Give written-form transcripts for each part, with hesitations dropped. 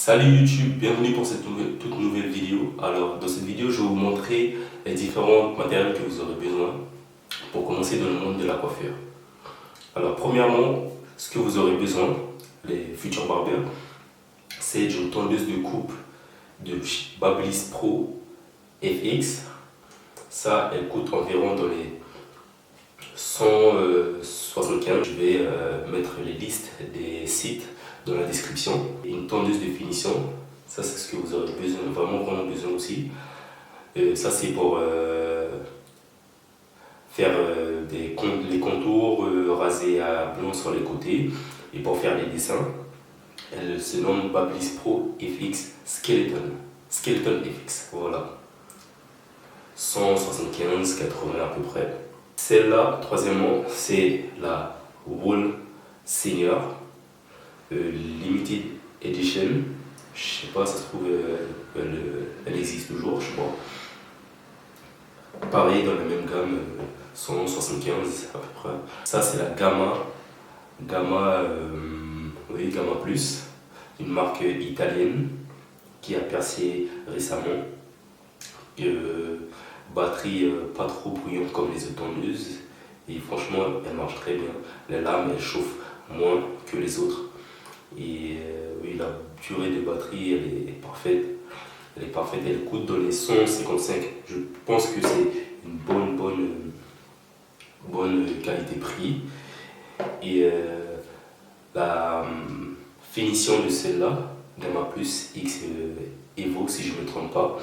Salut YouTube, bienvenue pour cette toute nouvelle vidéo. Alors dans cette vidéo je vais vous montrer les différents matériels que vous aurez besoin pour commencer dans le monde de la coiffure. Alors premièrement, ce que vous aurez besoin, les futurs barbers, c'est une tondeuse de coupe de Babyliss Pro FX. Ça, elle coûte environ dans les 175. Je vais mettre les listes des sites dans la description. Une tondeuse de finition, ça c'est ce que vous aurez besoin, vraiment besoin aussi. Ça c'est pour faire les contours, raser à blanc sur les côtés et pour faire les dessins. Elle se nomme Babyliss Pro FX Skeleton FX, voilà. 175, 80 à peu près. Celle-là, troisièmement, c'est la Wool Senior Limited Edition. Je sais pas, ça se trouve, elle existe toujours, je crois. Pareil, dans la même gamme, 175 à peu près. Ça, c'est la Gamma Plus, une marque italienne qui a percé récemment. Batterie pas trop bruyante comme les autres tondeuses et franchement elle marche très bien. Les lames elles chauffent moins que les autres et oui, la durée de batterie elle est parfaite. Elle coûte dans les 155. Je pense que c'est une bonne qualité-prix et la finition de celle-là, Gamma Plus X Evo si je ne me trompe pas,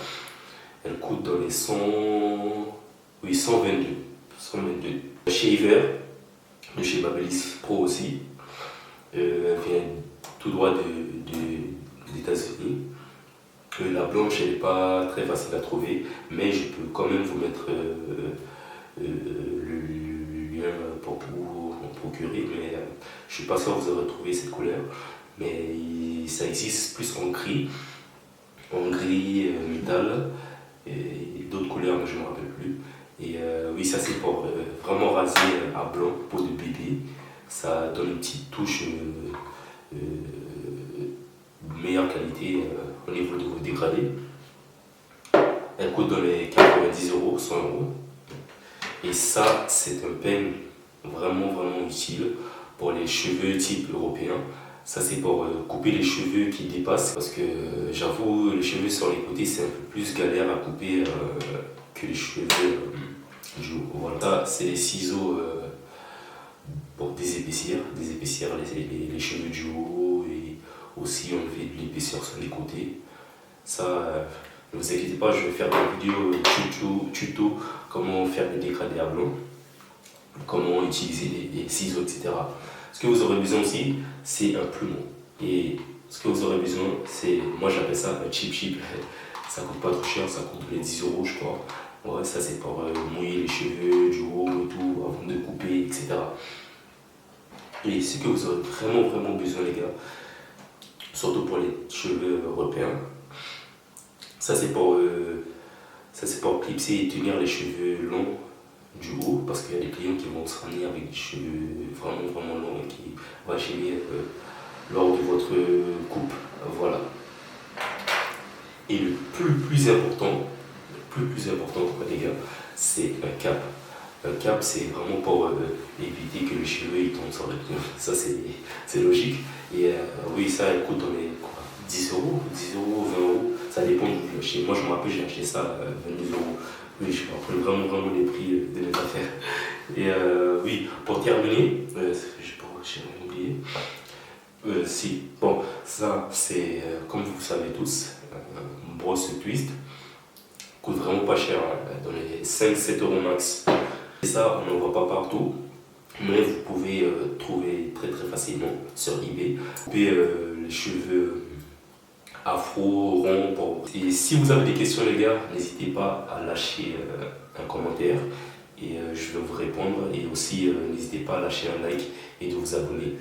elle coûte dans les 122. Shaver de chez Babyliss Pro aussi. Elle vient tout droit des États-Unis. La blanche elle n'est pas très facile à trouver, mais je peux quand même vous mettre le lien pour vous en procurer. Mais je suis pas sûr que vous aurez trouvé cette couleur. Mais ça existe plus en gris métal. Et d'autres couleurs, mais je ne me rappelle plus. Et oui, ça c'est pour vraiment raser à blanc, peau de bébé. Ça donne une petite touche meilleure qualité au niveau de vos dégradés. Elle coûte dans les 90 €, 100 €. Et ça, c'est un peigne vraiment utile pour les cheveux type européen. Ça c'est pour couper les cheveux qui dépassent parce que j'avoue les cheveux sur les côtés c'est un peu plus galère à couper que les cheveux du haut. Voilà. Ça c'est les ciseaux pour désépaissir les cheveux du haut et aussi enlever de l'épaisseur sur les côtés. Ça ne vous inquiétez pas, je vais faire des vidéos tuto comment faire des dégradés à blanc, comment utiliser les ciseaux, etc. Ce que vous aurez besoin aussi, c'est un plumeau. Et ce que vous aurez besoin, c'est, moi j'appelle ça un cheap. Ça coûte pas trop cher, ça coûte les 10 € je crois. Ouais, ça c'est pour mouiller les cheveux du haut et tout, avant de couper, etc. Et ce que vous aurez vraiment besoin les gars, surtout pour les cheveux européens, ça c'est pour clipser et tenir les cheveux longs du haut, parce qu'il y a des clients qui vont se ramener avec des cheveux vraiment longs et qui vont gêner lors de votre coupe. Voilà. Et le plus important les gars, c'est un cap. Un cap c'est vraiment pour éviter que les cheveux ils tombent sur le client. Ça c'est logique. Et oui, ça elle coûte dans les 10 €, 10 €, 20 €, ça dépend du chez moi. Je me rappelle, j'ai acheté ça 22 €. Oui, je me rappelle vraiment les prix de mes affaires. Et oui, pour terminer, j'ai oublié. Bon, ça c'est comme vous savez tous, une brosse twist. Coûte vraiment pas cher, hein, dans les 5-7 € max. Et ça, on n'en voit pas partout, mais vous pouvez trouver très facilement sur eBay. Vous pouvez les cheveux afro, rond. Et si vous avez des questions les gars, n'hésitez pas à lâcher un commentaire et je vais vous répondre. Et aussi n'hésitez pas à lâcher un like et de vous abonner.